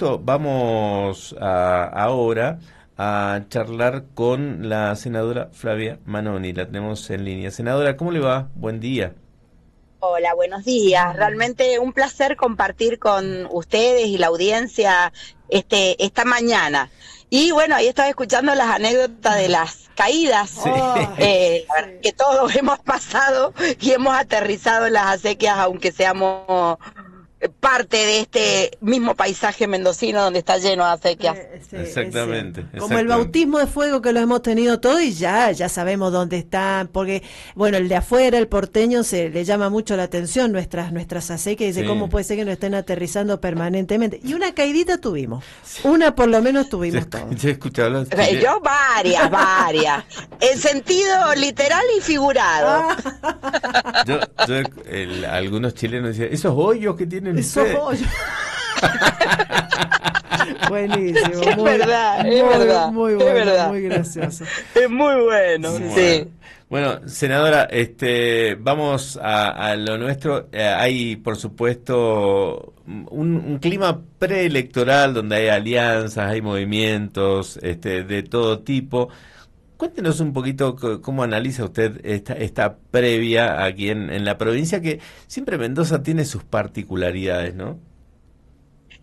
supuesto, vamos ahora a charlar con la senadora Flavia Manoni. La tenemos en línea. Senadora, ¿cómo le va? Buen día. Hola, buenos días. Realmente un placer compartir con ustedes y la audiencia esta mañana. Y bueno, ahí estaba escuchando las anécdotas de las caídas, Sí. la verdad que todos hemos pasado y hemos aterrizado en las acequias, aunque seamos parte de este mismo paisaje mendocino donde está lleno de acequias. Sí, es Exactamente, cierto. Como el exactamente. bautismo de fuego que lo hemos tenido todo y ya sabemos dónde están, porque, bueno, el de afuera, el porteño, se le llama mucho la atención nuestras acequias y dice, Sí. ¿cómo puede ser que no estén aterrizando permanentemente? Y una caidita tuvimos, una por lo menos tuvimos todos. Yo he escuchado los Yo varias, en sentido literal y figurado. yo, algunos chilenos decían, esos hoyos que tienen Eso ustedes. pollo. Buenísimo, Es verdad, es verdad, muy es bueno, verdad. muy gracioso. Es muy bueno, Sí, sí. Bueno, senadora, vamos a lo nuestro. Hay, por supuesto, un clima preelectoral donde hay alianzas, hay movimientos de todo tipo. Cuéntenos un poquito cómo analiza usted esta previa aquí en la provincia, que siempre Mendoza tiene sus particularidades, ¿no?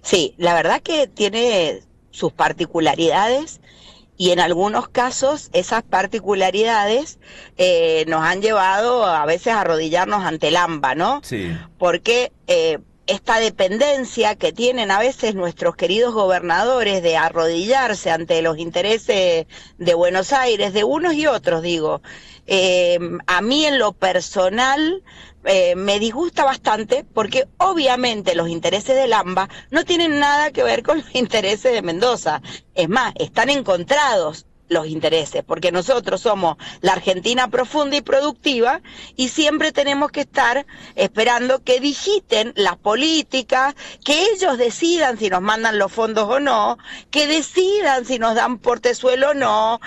Sí, la verdad que tiene sus particularidades y en algunos casos esas particularidades nos han llevado a veces a arrodillarnos ante el AMBA, ¿no? Sí, Porque esta dependencia que tienen a veces nuestros queridos gobernadores de arrodillarse ante los intereses de Buenos Aires, de unos y otros, digo, a mí en lo personal me disgusta bastante porque obviamente los intereses del AMBA no tienen nada que ver con los intereses de Mendoza. Es más, están encontrados los intereses, porque nosotros somos la Argentina profunda y productiva y siempre tenemos que estar esperando que digiten las políticas, que ellos decidan si nos mandan los fondos o no, que decidan si nos dan portezuelo o no,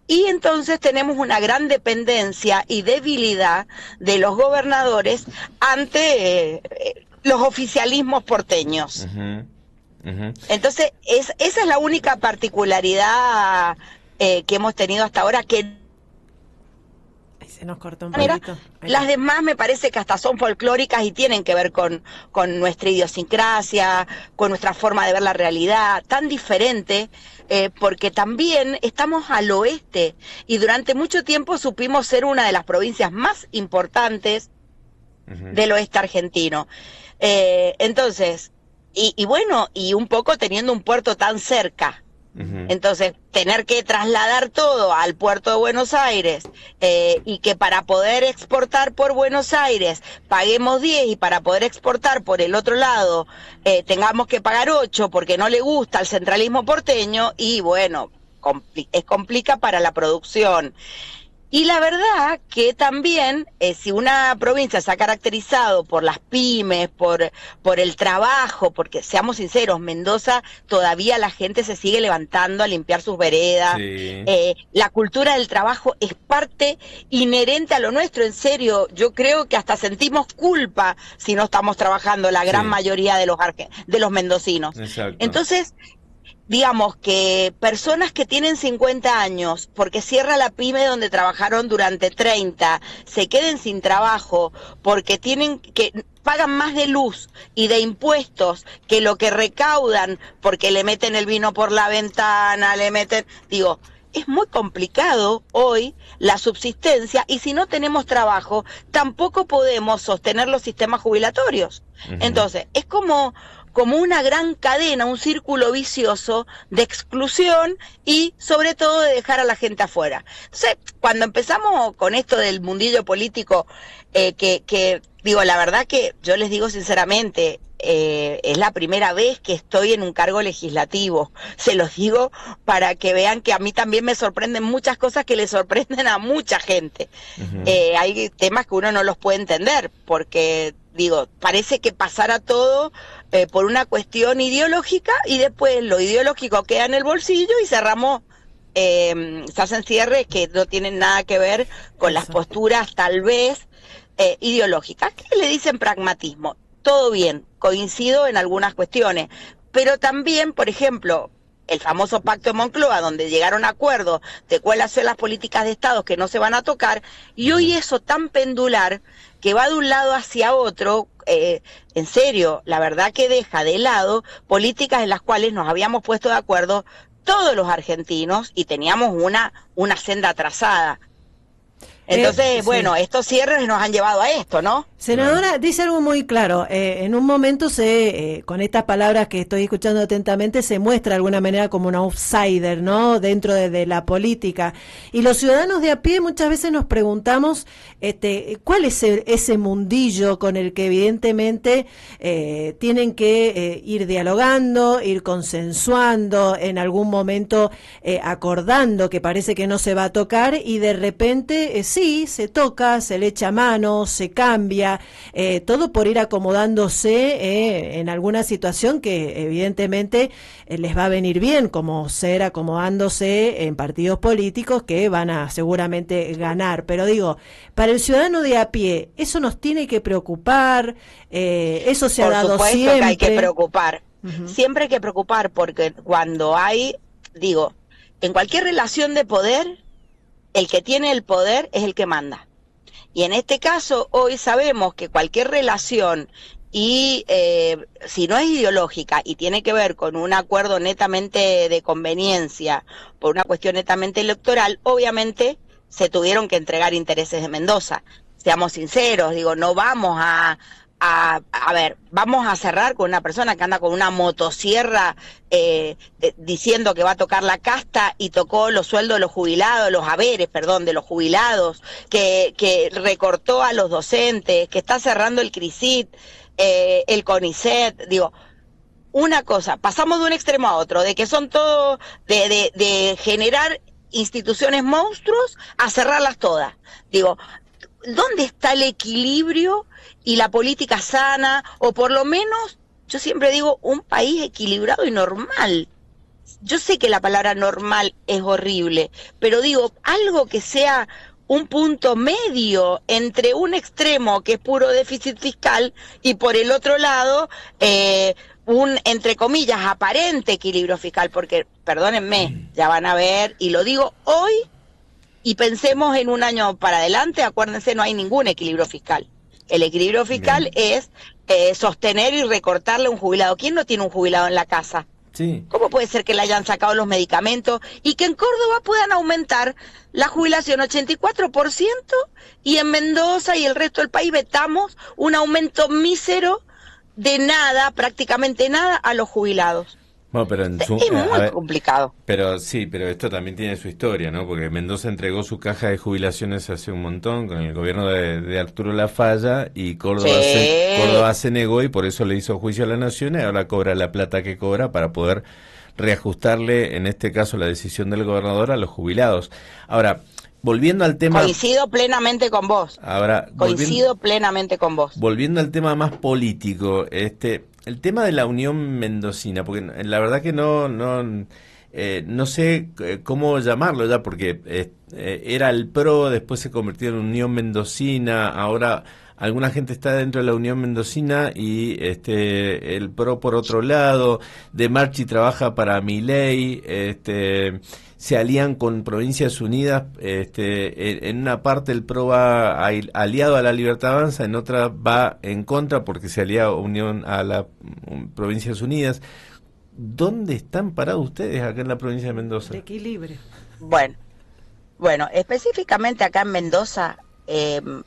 y entonces tenemos una gran dependencia y debilidad de los gobernadores ante los oficialismos porteños. ujú, ujú. Entonces, esa es la única particularidad que hemos tenido hasta ahora, que Ahí se nos cortó un manera, poquito. Ahí las está. demás me parece que hasta son folclóricas y tienen que ver con nuestra idiosincrasia, con nuestra forma de ver la realidad, tan diferente, porque también estamos al oeste y durante mucho tiempo supimos ser una de las provincias más importantes Ujú. del oeste argentino. Entonces, y bueno, y un poco teniendo un puerto tan cerca. Ujú. Entonces, tener que trasladar todo al puerto de Buenos Aires y que para poder exportar por Buenos Aires paguemos 10 y para poder exportar por el otro lado tengamos que pagar 8 porque no le gusta el centralismo porteño y bueno, es complica para la producción. Y la verdad que también, si una provincia se ha caracterizado por las pymes, por el trabajo, porque seamos sinceros, Mendoza todavía la gente se sigue levantando a limpiar sus veredas, Sí, la cultura del trabajo es parte inherente a lo nuestro, en serio, yo creo que hasta sentimos culpa si no estamos trabajando la gran sí, mayoría de los mendocinos. exacto. Entonces, digamos que personas que tienen 50 años, porque cierra la pyme donde trabajaron durante 30, se queden sin trabajo, porque tienen que pagan más de luz y de impuestos que lo que recaudan, porque le meten el vino por la ventana, digo, es muy complicado hoy la subsistencia y si no tenemos trabajo, tampoco podemos sostener los sistemas jubilatorios. Ujú. Entonces, es como una gran cadena, un círculo vicioso de exclusión y sobre todo de dejar a la gente afuera. Entonces, cuando empezamos con esto del mundillo político, digo, la verdad que yo les digo sinceramente, es la primera vez que estoy en un cargo legislativo. Se los digo para que vean que a mí también me sorprenden muchas cosas que le sorprenden a mucha gente. Ujú. Hay temas que uno no los puede entender porque digo, parece que pasara todo por una cuestión ideológica y después lo ideológico queda en el bolsillo y cerramos, se hacen cierres que no tienen nada que ver con las Eso. posturas tal vez ideológicas. ¿Qué le dicen pragmatismo? Todo bien, coincido en algunas cuestiones, pero también, por ejemplo, el famoso pacto de Moncloa, donde llegaron a acuerdos de cuáles son las políticas de Estado que no se van a tocar, y hoy eso tan pendular que va de un lado hacia otro, en serio, la verdad que deja de lado políticas en las cuales nos habíamos puesto de acuerdo todos los argentinos y teníamos una senda trazada. Entonces, bueno, estos cierres nos han llevado a esto, ¿no? Senadora, dice algo muy claro. En un momento con estas palabras que estoy escuchando atentamente, se muestra de alguna manera como un outsider, ¿no? Dentro de la política. Y los ciudadanos de a pie muchas veces nos preguntamos, ¿cuál es ese mundillo con el que evidentemente tienen que ir dialogando, ir consensuando, en algún momento acordando que parece que no se va a tocar y de repente sí, se toca, se le echa mano, se cambia, todo por ir acomodándose en alguna situación que evidentemente les va a venir bien, como ser acomodándose en partidos políticos que van a seguramente ganar. Pero digo, para el ciudadano de a pie, eso nos tiene que preocupar, eso se ha dado siempre. Por supuesto que hay que preocupar, siempre hay que preocupar, porque cuando hay, digo, en cualquier relación de poder, el que tiene el poder es el que manda. Y en este caso, hoy sabemos que cualquier relación, y si no es ideológica y tiene que ver con un acuerdo netamente de conveniencia, por una cuestión netamente electoral, obviamente se tuvieron que entregar intereses de Mendoza. Seamos sinceros, digo, no vamos a ver, vamos a cerrar con una persona que anda con una motosierra diciendo que va a tocar la casta y tocó los sueldos de los jubilados, los haberes, perdón, de los jubilados, que recortó a los docentes, que está cerrando el CRISIT, el CONICET, digo, una cosa, pasamos de un extremo a otro, de que son todo, de generar instituciones monstruos a cerrarlas todas. Digo, ¿dónde está el equilibrio y la política sana? O por lo menos, yo siempre digo, un país equilibrado y normal. Yo sé que la palabra normal es horrible, pero digo, algo que sea un punto medio entre un extremo que es puro déficit fiscal y por el otro lado un, entre comillas, aparente equilibrio fiscal, porque, perdónenme, ya van a ver, y lo digo hoy, y pensemos en un año para adelante, acuérdense, no hay ningún equilibrio fiscal. El equilibrio fiscal es sostener y recortarle a un jubilado. ¿Quién no tiene un jubilado en la casa? Sí. ¿Cómo puede ser que le hayan sacado los medicamentos y que en Córdoba puedan aumentar la jubilación 84% y en Mendoza y el resto del país vetamos un aumento mísero de nada, prácticamente nada, a los jubilados? Bueno, pero es muy complicado. Pero sí, pero esto también tiene su historia, ¿no? Porque Mendoza entregó su caja de jubilaciones hace un montón con el gobierno de Arturo Lafalla y Córdoba se negó y por eso le hizo juicio a la nación y ahora cobra la plata que cobra para poder reajustarle, en este caso, la decisión del gobernador a los jubilados. Ahora, volviendo al tema... Coincido plenamente con vos. Plenamente con vos. Volviendo al tema más político, el tema de la Unión Mendocina, porque la verdad que no sé cómo llamarlo ya, porque era el PRO, después se convirtió en Unión Mendocina, ahora alguna gente está dentro de la Unión Mendocina y el PRO por otro lado, De Marchi trabaja para Milei, se alían con Provincias Unidas, en una parte el PRO va aliado a la Libertad Avanza, en otra va en contra porque se alía a las Provincias Unidas. ¿Dónde están parados ustedes acá en la provincia de Mendoza? De equilibrio. Bueno, específicamente acá en Mendoza,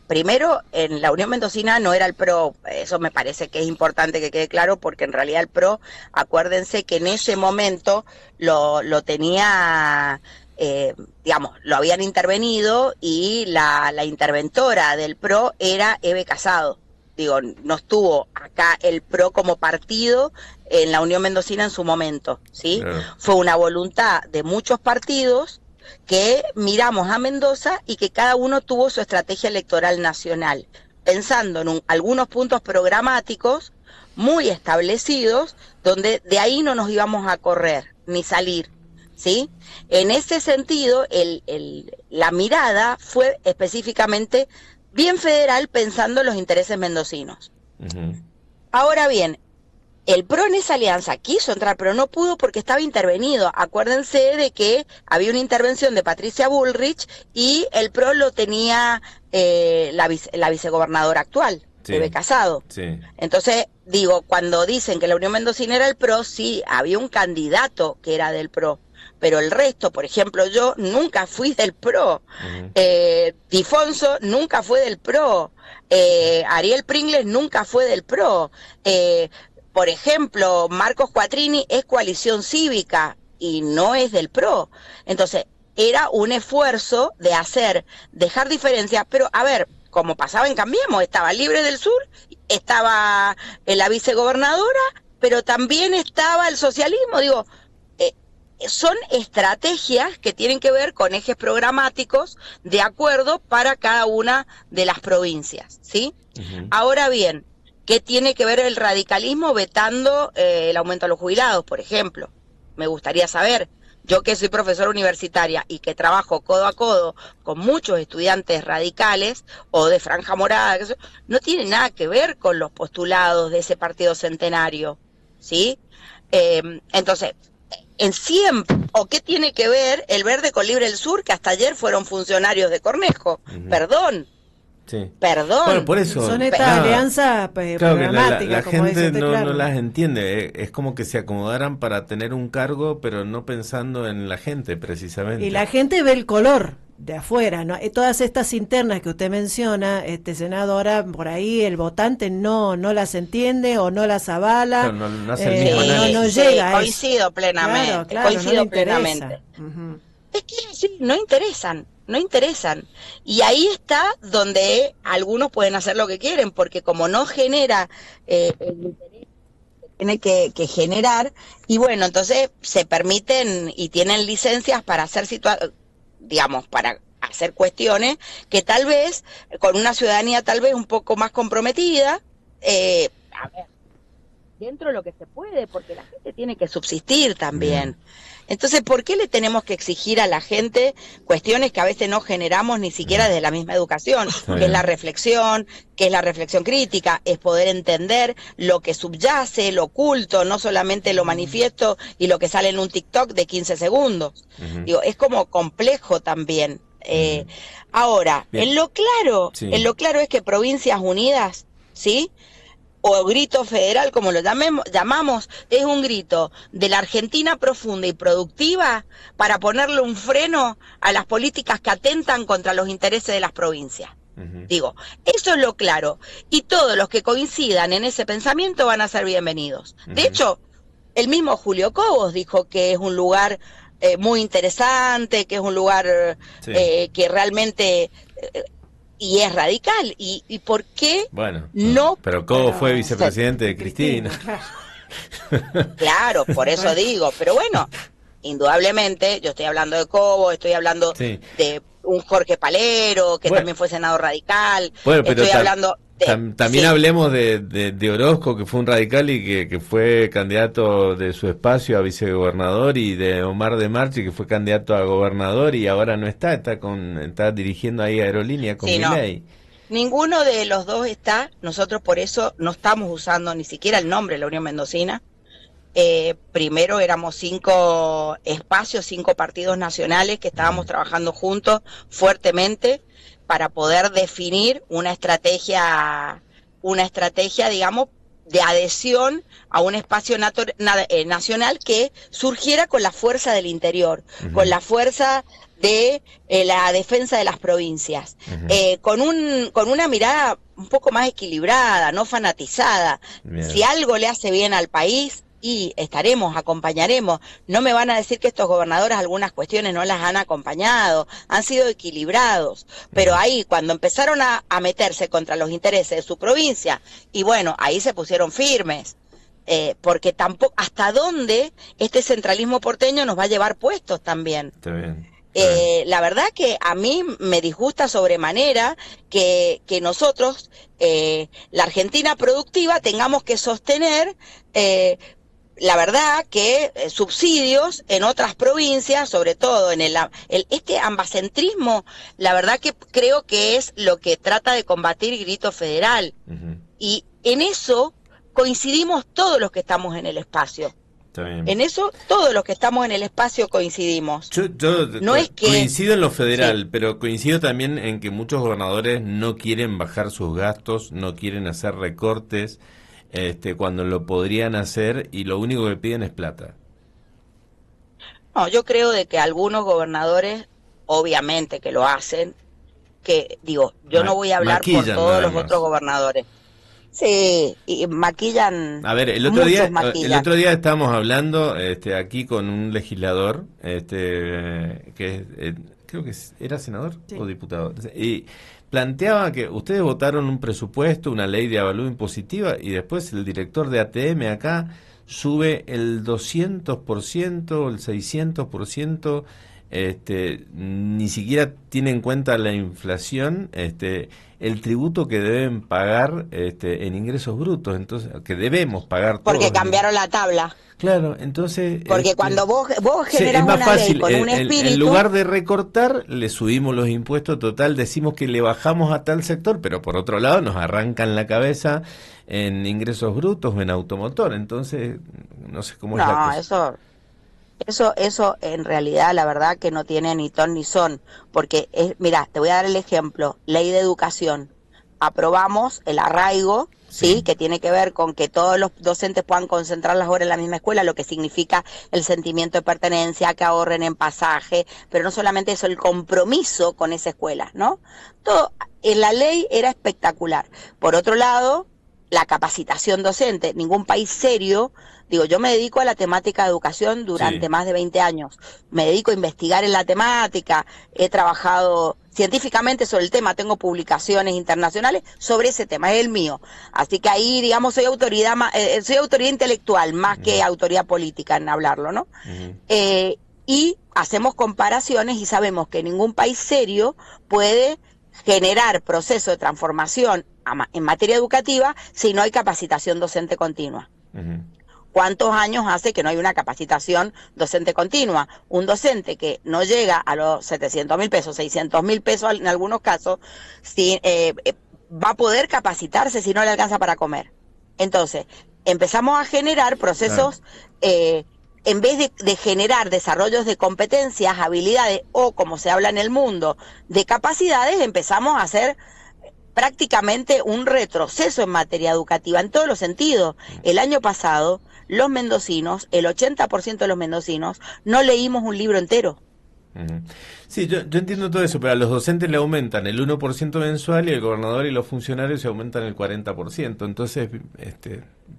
primero en la Unión Mendocina no era el PRO, eso me parece que es importante que quede claro, porque en realidad el PRO, acuérdense que en ese momento lo tenía, digamos, lo habían intervenido y la interventora del PRO era Eve Casado. Digo, no estuvo acá el PRO como partido en la Unión Mendocina en su momento, ¿sí? Claro. Fue una voluntad de muchos partidos que miramos a Mendoza y que cada uno tuvo su estrategia electoral nacional, pensando en algunos puntos programáticos muy establecidos, donde de ahí no nos íbamos a correr ni salir, ¿sí? En ese sentido, la mirada fue específicamente bien federal, pensando en los intereses mendocinos. Uh-huh. Ahora bien, El PRO en esa alianza quiso entrar, pero no pudo porque estaba intervenido. Acuérdense de que había una intervención de Patricia Bullrich y el PRO lo tenía la vicegobernadora actual, Sí. Bebe Casado. Sí. Entonces, digo, cuando dicen que la Unión Mendocina era el PRO, sí, había un candidato que era del PRO. Pero el resto, por ejemplo, yo nunca fui del PRO. Difonso nunca fue del PRO. Ariel Pringles nunca fue del PRO. Por ejemplo, Marcos Quattrini es coalición cívica y no es del PRO. Entonces, era un esfuerzo de dejar diferencias, pero a ver, como pasaba en Cambiemos, estaba Libre del Sur, estaba la vicegobernadora, pero también estaba el socialismo. Digo, son estrategias que tienen que ver con ejes programáticos de acuerdo para cada una de las provincias, ¿sí? Ahora bien, ¿qué tiene que ver el radicalismo vetando el aumento a los jubilados, por ejemplo? Me gustaría saber. Yo que soy profesora universitaria y que trabajo codo a codo con muchos estudiantes radicales o de franja morada, no tiene nada que ver con los postulados de ese partido centenario, ¿sí? Entonces, ¿o qué tiene que ver el Verde con Libre del Sur, que hasta ayer fueron funcionarios de Cornejo? Perdón. Sí. Perdón. Bueno, por eso. Son estas alianzas programáticas, la como gente dice usted, no, claro. no las entiende. Es como que se acomodaran para tener un cargo, pero no pensando en la gente, precisamente. Y la gente ve el color de afuera, ¿no? Todas estas internas que usted menciona, senadora, por ahí el votante no las entiende o no las avala. Claro, no hace el mismo análisis. no llega a coincido plenamente. Claro, coincido no plenamente. Es que sí, no interesan. Y ahí está donde algunos pueden hacer lo que quieren, porque como no genera el interés que tiene que generar, y bueno, entonces se permiten y tienen licencias para hacer para hacer cuestiones que tal vez, con una ciudadanía tal vez un poco más comprometida, a ver, dentro de lo que se puede, porque la gente tiene que subsistir también. Entonces, ¿por qué le tenemos que exigir a la gente cuestiones que a veces no generamos ni siquiera desde la misma educación? Que es la reflexión, crítica, es poder entender lo que subyace, lo oculto, no solamente lo manifiesto y lo que sale en un TikTok de 15 segundos. Digo, es como complejo también. Ahora, en lo claro es que Provincias Unidas, ¿sí?, o grito federal, como lo llamamos, es un grito de la Argentina profunda y productiva para ponerle un freno a las políticas que atentan contra los intereses de las provincias. Digo, eso es lo claro. Y todos los que coincidan en ese pensamiento van a ser bienvenidos. De hecho, el mismo Julio Cobos dijo que es un lugar muy interesante, que es un lugar que realmente... y es radical. ¿Y por qué no? Pero Cobo fue vicepresidente de Cristina. Claro, por eso digo. Pero bueno, indudablemente, yo estoy hablando de Cobo, estoy hablando de un Jorge Palero, que también fue senador radical. Bueno, pero estoy hablando... también hablemos de Orozco, que fue un radical y que fue candidato de su espacio a vicegobernador, y de Omar de Marchi, que fue candidato a gobernador y ahora no está dirigiendo ahí Aerolínea con Milei. Ninguno de los dos está. Nosotros por eso no estamos usando ni siquiera el nombre de la Unión Mendocina. Primero éramos 5 espacios, 5 partidos nacionales que estábamos trabajando juntos fuertemente para poder definir una estrategia, digamos, de adhesión a un espacio nacional que surgiera con la fuerza del interior, con la fuerza de la defensa de las provincias, con una mirada un poco más equilibrada, no fanatizada. Bien. Si algo le hace bien al país, y acompañaremos. No me van a decir que estos gobernadores algunas cuestiones no las han acompañado, han sido equilibrados, pero ahí cuando empezaron a meterse contra los intereses de su provincia, y bueno, ahí se pusieron firmes, porque tampoco, ¿hasta dónde este centralismo porteño nos va a llevar puestos también? Está bien. La verdad que a mí me disgusta sobremanera que nosotros, la Argentina productiva, tengamos que sostener la verdad que subsidios en otras provincias, sobre todo en este ambacentrismo, la verdad que creo que es lo que trata de combatir Grito Federal. Y en eso coincidimos todos los que estamos en el espacio. En eso, todos los que estamos en el espacio coincidimos. Yo no es que... coincido en lo federal, sí, pero coincido también en que muchos gobernadores no quieren bajar sus gastos, no quieren hacer recortes, cuando lo podrían hacer, y lo único que piden es plata. No, yo creo de que algunos gobernadores, obviamente que lo hacen, que digo, yo no voy a hablar por todos los otros gobernadores. Sí, y maquillan. A ver, el otro día estábamos hablando aquí con un legislador que creo que era senador, sí, o diputado, y planteaba que ustedes votaron un presupuesto, una ley de avalúo impositiva, y después el director de ATM acá sube el 200%, el 600%, ni siquiera tiene en cuenta la inflación, el tributo que deben pagar en ingresos brutos, entonces que debemos pagar todos. Porque cambiaron la tabla. Claro, entonces... Porque cuando vos generas una fácil, ley con un espíritu... En lugar de recortar, le subimos los impuestos, total, decimos que le bajamos a tal sector, pero por otro lado nos arrancan la cabeza en ingresos brutos o en automotor, entonces no sé cómo es la cosa. Eso en realidad la verdad que no tiene ni ton ni son, porque mira, te voy a dar el ejemplo, ley de educación, aprobamos el arraigo, ¿sí? Que tiene que ver con que todos los docentes puedan concentrar las horas en la misma escuela, lo que significa el sentimiento de pertenencia, que ahorren en pasaje, pero no solamente eso, el compromiso con esa escuela, ¿no? Todo en la ley era espectacular. Por otro lado, la capacitación docente, ningún país serio, digo, yo me dedico a la temática de educación durante más de 20 años, me dedico a investigar en la temática, he trabajado científicamente sobre el tema, tengo publicaciones internacionales sobre ese tema, es el mío, así que ahí, digamos, soy autoridad intelectual más que autoridad política en hablarlo, ¿no? Y hacemos comparaciones y sabemos que ningún país serio puede generar proceso de transformación en materia educativa si no hay capacitación docente continua. ¿Cuántos años hace que no hay una capacitación docente continua? Un docente que no llega a los 700.000 pesos, 600.000 pesos en algunos casos, va a poder capacitarse si no le alcanza para comer. Entonces, empezamos a generar procesos, en vez de generar desarrollos de competencias, habilidades o, como se habla en el mundo, de capacidades, empezamos a hacer prácticamente un retroceso en materia educativa, en todos los sentidos. El año pasado, los mendocinos, el 80% de los mendocinos, no leímos un libro entero. Sí, yo entiendo todo eso, pero a los docentes le aumentan el 1% mensual y el gobernador y los funcionarios se aumentan el 40%. Entonces,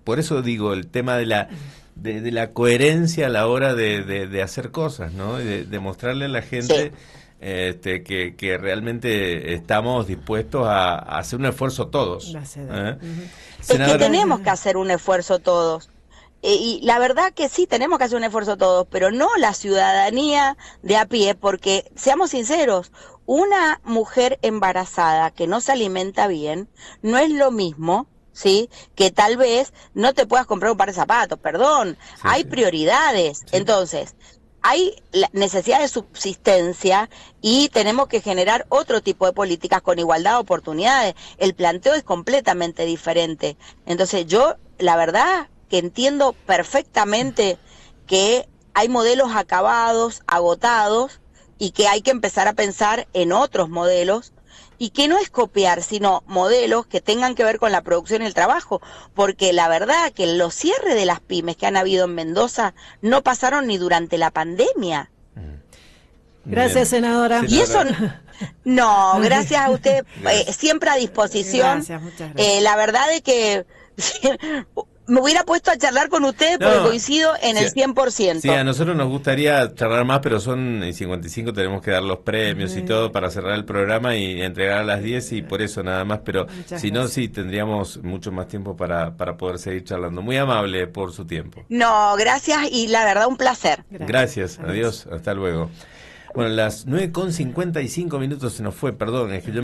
por eso digo, el tema de la coherencia a la hora de hacer cosas, ¿no? Y de mostrarle a la gente... Sí. Que realmente estamos dispuestos a hacer un esfuerzo todos. Es que tenemos que hacer un esfuerzo todos. Y la verdad que sí, tenemos que hacer un esfuerzo todos, pero no la ciudadanía de a pie, porque seamos sinceros, una mujer embarazada que no se alimenta bien no es lo mismo, ¿sí? Que tal vez no te puedas comprar un par de zapatos, perdón, sí, hay prioridades. Sí. Entonces, hay la necesidad de subsistencia y tenemos que generar otro tipo de políticas con igualdad de oportunidades. El planteo es completamente diferente. Entonces yo, la verdad, que entiendo perfectamente que hay modelos acabados, agotados, y que hay que empezar a pensar en otros modelos, y que no es copiar, sino modelos que tengan que ver con la producción y el trabajo, porque la verdad que los cierres de las pymes que han habido en Mendoza no pasaron ni durante la pandemia. Gracias, senadora. Y eso, no, gracias a usted, siempre a disposición. Gracias, muchas gracias. La verdad es que... me hubiera puesto a charlar con ustedes porque coincido en el 100%. Sí, a nosotros nos gustaría charlar más, pero son 55, tenemos que dar los premios y todo para cerrar el programa y entregar a las 10 y por eso nada más, pero si no, sí, tendríamos mucho más tiempo para poder seguir charlando. Muy amable por su tiempo. No, gracias y la verdad un placer. Gracias. Adiós, hasta luego. Bueno, las 9:55 se nos fue, perdón, es que yo...